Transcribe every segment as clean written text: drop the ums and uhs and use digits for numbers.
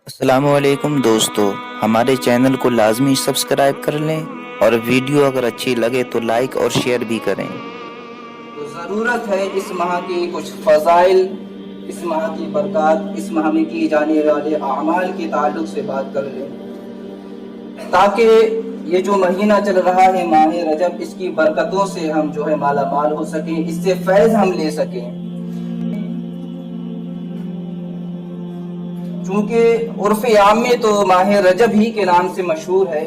السلام علیکم دوستو، ہمارے چینل کو لازمی سبسکرائب کر لیں اور ویڈیو اگر اچھی لگے تو لائک اور شیئر بھی کریں۔ تو ضرورت ہے اس ماہ کی کچھ فضائل، اس ماہ کی برکات، اس ماہ میں کی جانے والے اعمال کے تعلق سے بات کر لیں، تاکہ یہ جو مہینہ چل رہا ہے ماہ رجب، اس کی برکتوں سے ہم مالا مال ہو سکیں، اس سے فیض ہم لے سکیں۔ چونکہ عرف عام میں تو ماہ رجب ہی کے نام سے مشہور ہے،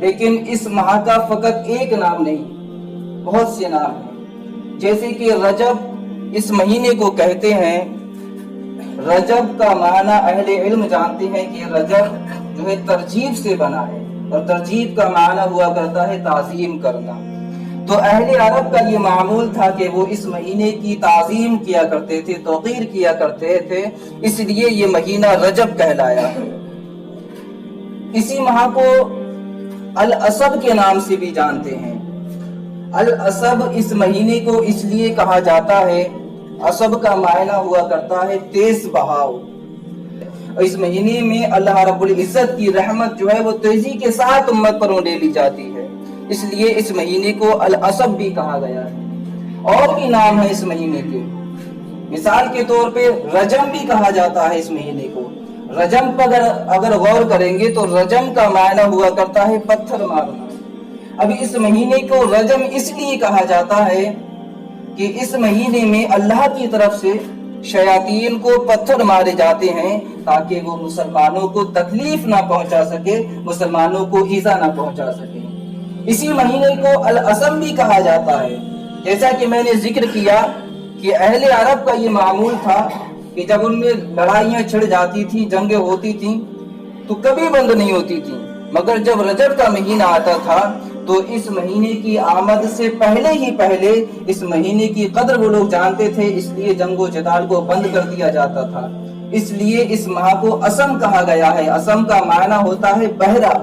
لیکن اس ماہ کا فقط ایک نام نہیں، بہت سے نام ہیں۔ جیسے کہ رجب اس مہینے کو کہتے ہیں، رجب کا معنی اہل علم جانتے ہیں کہ رجب ترجیب سے بنا ہے، اور ترجیب کا معنی ہوا کرتا ہے تعظیم کرنا۔ تو اہل عرب کا یہ معمول تھا کہ وہ اس مہینے کی تعظیم کیا کرتے تھے، توقیر کیا کرتے تھے، اس لیے یہ مہینہ رجب کہلایا۔ اسی ماہ کو الاسب کے نام سے بھی جانتے ہیں۔ الاسب اس مہینے کو اس لیے کہا جاتا ہے، اسب کا معنی ہوا کرتا ہے تیز بہاؤ۔ اس مہینے میں اللہ رب العزت کی رحمت وہ تیزی کے ساتھ امت پر ڈیلی جاتی ہے، اس لیے اس مہینے کو الاسب بھی کہا گیا ہے۔ اور بھی نام ہے اس مہینے کے، مثال کے طور پہ رجم بھی کہا جاتا ہے اس مہینے کو۔ رجم پر اگر غور کریں گے تو رجم کا معنی ہوا کرتا ہے پتھر مارنا۔ اب اس مہینے کو رجم اس لیے کہا جاتا ہے کہ اس مہینے میں اللہ کی طرف سے شیاطین کو پتھر مارے جاتے ہیں، تاکہ وہ مسلمانوں کو تکلیف نہ پہنچا سکے، مسلمانوں کو ایذا نہ پہنچا سکے۔ اسی مہینے کو الاسم بھی کہا جاتا ہے۔ جیسا کہ میں نے ذکر کیا کہ اہل عرب کا یہ معمول تھا کہ جب ان میں لڑائیاں چھڑ جاتی تھیں، جنگیں ہوتی تھیں، تو کبھی بند نہیں ہوتی تھیں، مگر جب رجب کا مہینہ آتا تھا تو اس مہینے کی آمد سے پہلے ہی پہلے اس مہینے کی قدر وہ لوگ جانتے تھے، اس لیے جنگ و جدال کو بند کر دیا جاتا تھا۔ اس لیے اس ماہ کو اسم کہا گیا ہے۔ اسم کا معنی ہوتا ہے بہرا،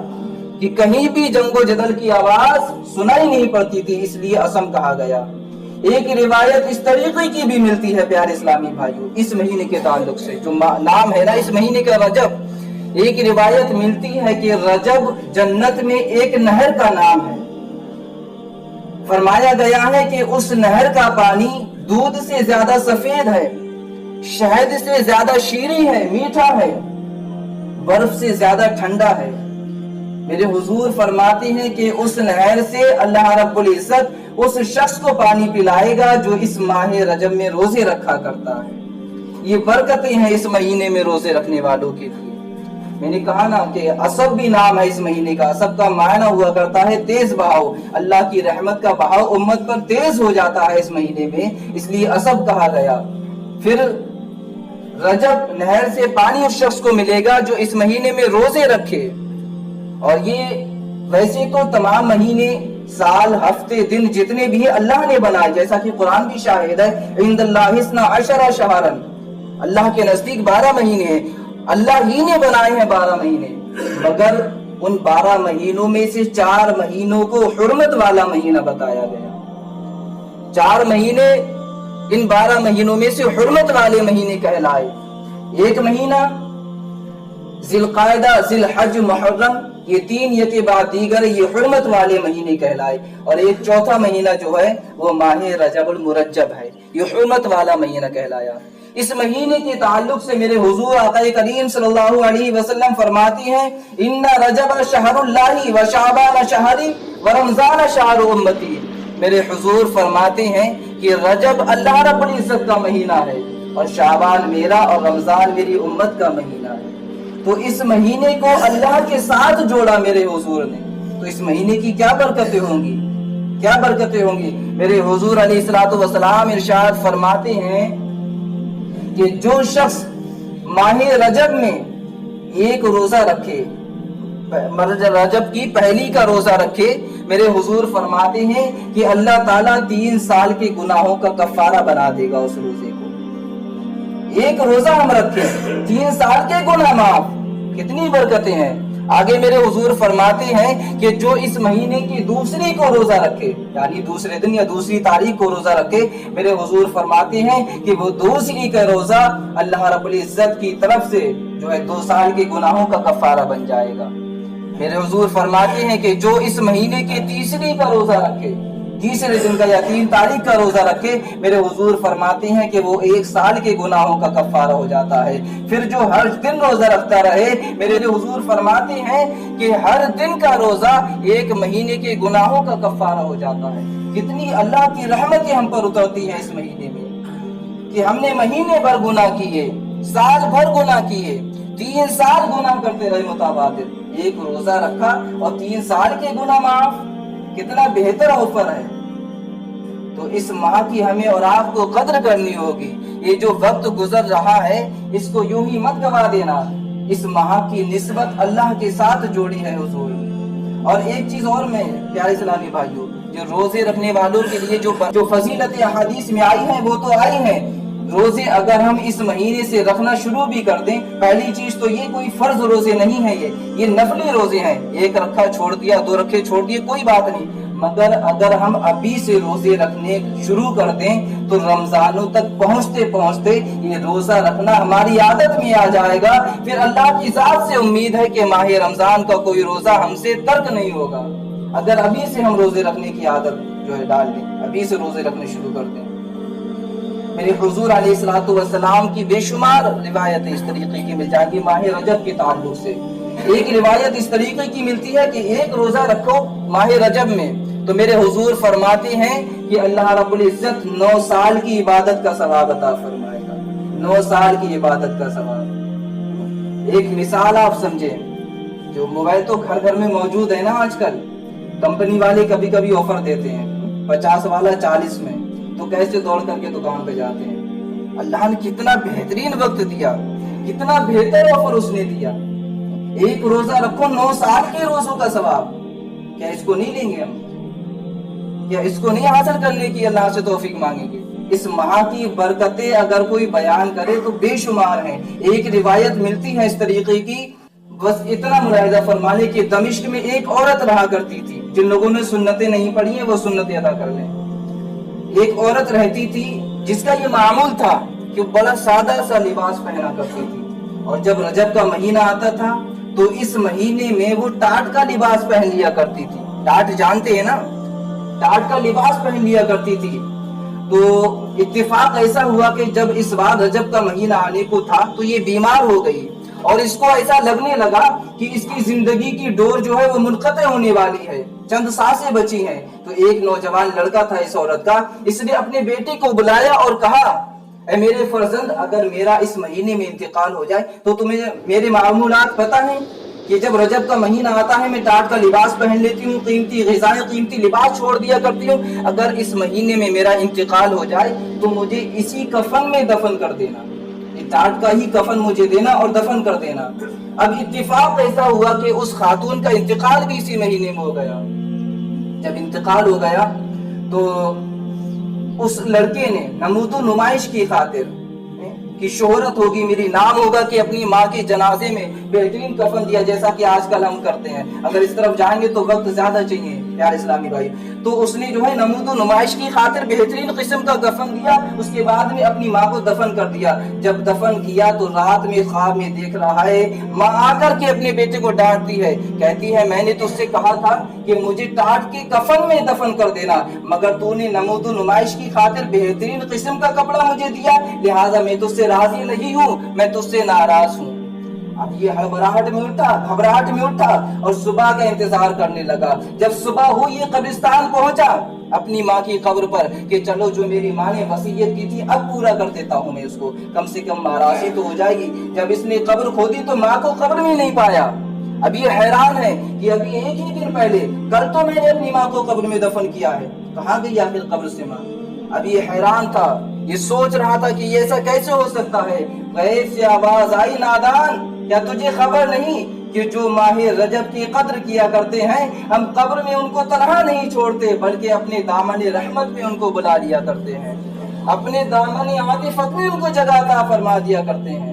کہ کہیں بھی جنگ و جدل کی آواز سنائی نہیں پڑتی تھی، اس لیے اسم کہا گیا۔ ایک روایت اس طریقے کی بھی ملتی ہے پیارے اسلامی بھائیوں، اس مہینے کے تعلق سے جو نام ہے نا اس مہینے کا رجب، ایک روایت ملتی ہے کہ رجب جنت میں ایک نہر کا نام ہے۔ فرمایا گیا ہے کہ اس نہر کا پانی دودھ سے زیادہ سفید ہے، شہد سے زیادہ شیریں ہے، میٹھا ہے، برف سے زیادہ ٹھنڈا ہے۔ میرے حضور فرماتے ہیں کہ اس نہر سے اللہ رب العزت اس شخص کو پانی پلائے گا جو اس ماہ رجب میں روزے رکھا کرتا ہے۔ یہ برکتیں ہیں اس مہینے میں روزے رکھنے والوں کے لیے۔ میں نے کہا نا کہ اسب بھی نام ہے اس مہینے کا۔ اسب کا معنی ہوا کرتا ہے تیز بہاؤ، اللہ کی رحمت کا بہاؤ امت پر تیز ہو جاتا ہے اس مہینے میں، اس لیے اسب کہا گیا۔ پھر رجب نہر سے پانی اس شخص کو ملے گا جو اس مہینے میں روزے رکھے۔ اور یہ ویسے تو تمام مہینے، سال، ہفتے، دن جتنے بھی اللہ نے بنائے، جیسا کہ قرآن بھی شاہد ہے، عند اللہ 12 شہرا، اللہ کے نزدیک 12 مہینے ہیں، اللہ ہی نے بنائے ہیں 12 مہینے، مگر ان 12 مہینوں میں سے 4 مہینوں کو حرمت والا مہینہ بتایا گیا۔ 4 مہینے ان 12 مہینوں میں سے حرمت والے مہینے کہلائے۔ ایک مہینہ ذی القعدہ، ذی الحج، محرم، یہ 3 یکے بعد دیگر یہ حرمت والے مہینے کہلائے، اور ایک چوتھا مہینہ جو ہے وہ ماہ رجب المرجب ہے، یہ حرمت والا مہینہ کہلایا۔ اس مہینے کے تعلق سے میرے حضور آقا کریم صلی اللہ علیہ وسلم فرماتی ہیں، ان رجب شہر اللہ و شعبان شہری و رمضان شہر امتی۔ میرے حضور فرماتے ہیں کہ رجب اللہ رب العزت کا مہینہ ہے، اور شعبان میرا اور رمضان میری امت کا مہینہ ہے۔ تو اس مہینے کو اللہ کے ساتھ جوڑا میرے حضور نے، تو اس مہینے کی کیا برکتیں ہوں گی، کیا برکتیں ہوں گی۔ میرے حضور علیہ الصلوۃ والسلام ارشاد فرماتے ہیں کہ جو شخص ماہ رجب میں ایک روزہ رکھے، رجب کی پہلی کا روزہ رکھے، میرے حضور فرماتے ہیں کہ اللہ تعالیٰ 3 سال کے گناہوں کا کفارہ بنا دے گا اس روزے کو۔ ایک روزہ ہم رکھیں، 3 سال کے گناہ معاف، کتنی برکتیں ہیں۔ آگے میرے حضور فرماتے ہیں کہ جو اس مہینے کی دوسری کو روزہ رکھے، یعنی دوسرے دن یا دوسری تاریخ کو روزہ رکھے، میرے حضور فرماتے ہیں کہ وہ دوسری کا روزہ اللہ رب العزت کی طرف سے جو ہے 2 سال کے گناہوں کا کفارہ بن جائے گا۔ میرے حضور فرماتے ہیں کہ جو اس مہینے کی تیسری کا روزہ رکھے، تیسرے دن کا یا 3 تاریخ کا روزہ رکھے، میرے حضور فرماتے ہیں کہ وہ 1 سال کے گناہوں کا کفارہ ہو جاتا ہے۔ پھر جو ہر دن روزہ رکھتا رہے، میرے حضور فرماتے ہیں کہ ہر دن کا روزہ 1 مہینے کے گناہوں کا کفارہ ہو جاتا ہے۔ کتنی اللہ کی رحمتیں ہم پر اترتی ہیں اس مہینے میں کہ ہم نے مہینے بھر گناہ کیے، سال بھر گناہ کیے، 3 سال گناہ کرتے رہے متبادل، 1 روزہ رکھا اور 3 سال کے گناہ معاف، کتنا بہتر آفر ہے۔ تو اس ماہ کی ہمیں اور آپ کو قدر کرنی ہوگی۔ یہ جو وقت گزر رہا ہے اس کو یوں ہی مت گوا دینا، اس ماہ کی نسبت اللہ کے ساتھ جوڑی ہے حضور۔ اور ایک چیز اور میں پیارے اسلامی بھائیوں، جو روزے رکھنے والوں کے لیے جو فضیلت احادیث میں آئی ہیں وہ تو آئی ہیں۔ روزے اگر ہم اس مہینے سے رکھنا شروع بھی کر دیں، پہلی چیز تو یہ کوئی فرض روزے نہیں ہیں، یہ نفلی روزے ہیں، 1 رکھا چھوڑ دیا، 2 رکھے چھوڑ دیے، کوئی بات نہیں، مگر اگر ہم ابھی سے روزے رکھنے شروع کر دیں تو رمضانوں تک پہنچتے پہنچتے یہ روزہ رکھنا ہماری عادت میں آ جائے گا۔ پھر اللہ کی ذات سے امید ہے کہ ماہ رمضان کا کوئی روزہ ہم سے ترک نہیں ہوگا، اگر ابھی سے ہم روزے رکھنے کی عادت جو ہے ڈال دیں، ابھی سے روزے رکھنے شروع کر دیں۔ میرے حضور علیہ الصلوۃ والسلام کی بے شمار روایتیں اس طریقے کی مل جائیں گی ماہ رجب کے تعلق سے۔ ایک روایت اس طریقے کی ملتی ہے کہ 1 روزہ رکھو ماہ رجب میں تو میرے حضور فرماتے ہیں کہ اللہ رب العزت 9 سال کی عبادت کا ثواب عطا فرمائے گا، 9 سال کی عبادت کا ثواب۔ ایک مثال آپ سمجھیں، جو موبائل تو گھر گھر میں موجود ہے نا آج کل، کمپنی والے کبھی کبھی آفر دیتے ہیں 50 والا 40 میں، تو کیسے دوڑ کر کے دکان پہ جاتے ہیں۔ اللہ نے کتنا بہترین وقت دیا، کتنا بہتر آفر اس نے دیا، 1 روزہ رکھو 9 سال کے روزوں کا ثواب۔ کیا اس کو نہیں لیں گے ہم؟ کیا اس کو نہیں حاصل کرنے کی اللہ سے توفیق مانگیں گے؟ اس ماہ کی برکتیں اگر کوئی بیان کرے تو بے شمار ہیں۔ ایک روایت ملتی ہے اس طریقے کی، بس اتنا ملاحظہ فرما لیں کہ دمشق میں ایک عورت رہا کرتی تھی، جن لوگوں نے سنتیں نہیں پڑھی ہیں وہ سنتیں ادا کر لیں۔ ایک عورت رہتی تھی جس کا یہ معمول تھا کہ بڑا سادہ سا لباس پہنا کرتی تھی، اور جب رجب کا مہینہ آتا تھا تو اس مہینے میں وہ ٹاٹ کا لباس پہن لیا کرتی تھی۔ ٹاٹ جانتے ہیں نا، ٹاٹ کا لباس پہن لیا کرتی تھی۔ تو اتفاق ایسا ہوا کہ جب اس بار رجب کا مہینہ آنے کو تھا تو یہ بیمار ہو گئی، اور اس کو ایسا لگنے لگا کہ اس کی زندگی کی ڈور جو ہے وہ منقطع ہونے والی ہے، چند سانسیں بچی ہیں۔ تو ایک نوجوان لڑکا تھا اس عورت کا، اس نے اپنے بیٹے کو بلایا اور کہا، اے میرے فرزند، اگر میرا اس مہینے میں انتقال ہو جائے تو تمہیں میرے معمولات پتہ ہیں کہ جب رجب کا مہینہ آتا ہے میں ٹاٹ کا لباس پہن لیتی ہوں، قیمتی غذائیں، قیمتی لباس چھوڑ دیا کرتی ہوں، اگر اس مہینے میں میرا انتقال ہو جائے تو مجھے اسی کفن میں دفن کر دینا، یہ ٹاٹ کا ہی کفن مجھے دینا اور دفن کر دینا۔ اب اتفاق ایسا ہوا کہ اس خاتون کا انتقال بھی اسی مہینے میں ہو گیا۔ جب انتقال ہو گیا تو اس لڑکے نے نمود و نمائش کی خاطر کہ شہرت ہوگی، میری نام ہوگا، کہ اپنی ماں کے جنازے میں بہترین کفن دیا، جیسا کہ آج کل ہم کرتے ہیں۔ اگر اس طرف جائیں گے تو وقت زیادہ چاہیے پیارے اسلامی بھائی، تو اس نے جو ہے نمود و نمائش کی خاطر بہترین قسم کا کفن دیا، اس کے بعد میں اپنی ماں کو دفن کر دیا۔ جب دفن کیا تو رات میں خواب میں دیکھ رہا ہے، ماں آ کر کے اپنے بیٹے کو ڈانٹتی ہے، کہتی ہے میں نے تو اس سے کہا تھا کہ مجھے ٹاٹ کے کفن میں دفن کر دینا، مگر تو نے نمود و نمائش کی خاطر بہترین قسم کا کپڑا مجھے دیا، لہٰذا میں تجھ سے راضی نہیں ہوں، میں تجھ سے ناراض ہوں۔ اب یہ گھبراہٹ میں اٹھا اور صبح کا انتظار کرنے لگا۔ جب صبح ہوئی یہ قبرستان پہنچا اپنی ماں کی قبر پر کہ چلو جو میری ماں نے وصیت کی تھی اب پورا کر دیتا ہوں میں اس کو، کم سے کم ناراضی تو ہو جائے گی۔ جب اس نے قبر کھودی تو ماں کو قبر میں نہیں پایا۔ اب یہ حیران ہے کہ ابھی 1 ہی دن پہلے کل تو میں نے اپنی ماں کو قبر میں دفن کیا ہے، کہاں گئی آخر قبر سے ماں؟ اب یہ حیران تھا، یہ سوچ رہا تھا کہ یہ ایسا کیسے ہو سکتا ہے۔ غیب سے آواز آئی، نادان کیا تجھے خبر نہیں کہ جو ماہ رجب کی قدر کیا کرتے ہیں ہم قبر میں ان کو تنہا نہیں چھوڑتے بلکہ اپنے دامن رحمت میں ان کو بلا لیا کرتے ہیں، اپنے دامن عاطفت میں ان کو جگہ عطا فرما دیا کرتے ہیں۔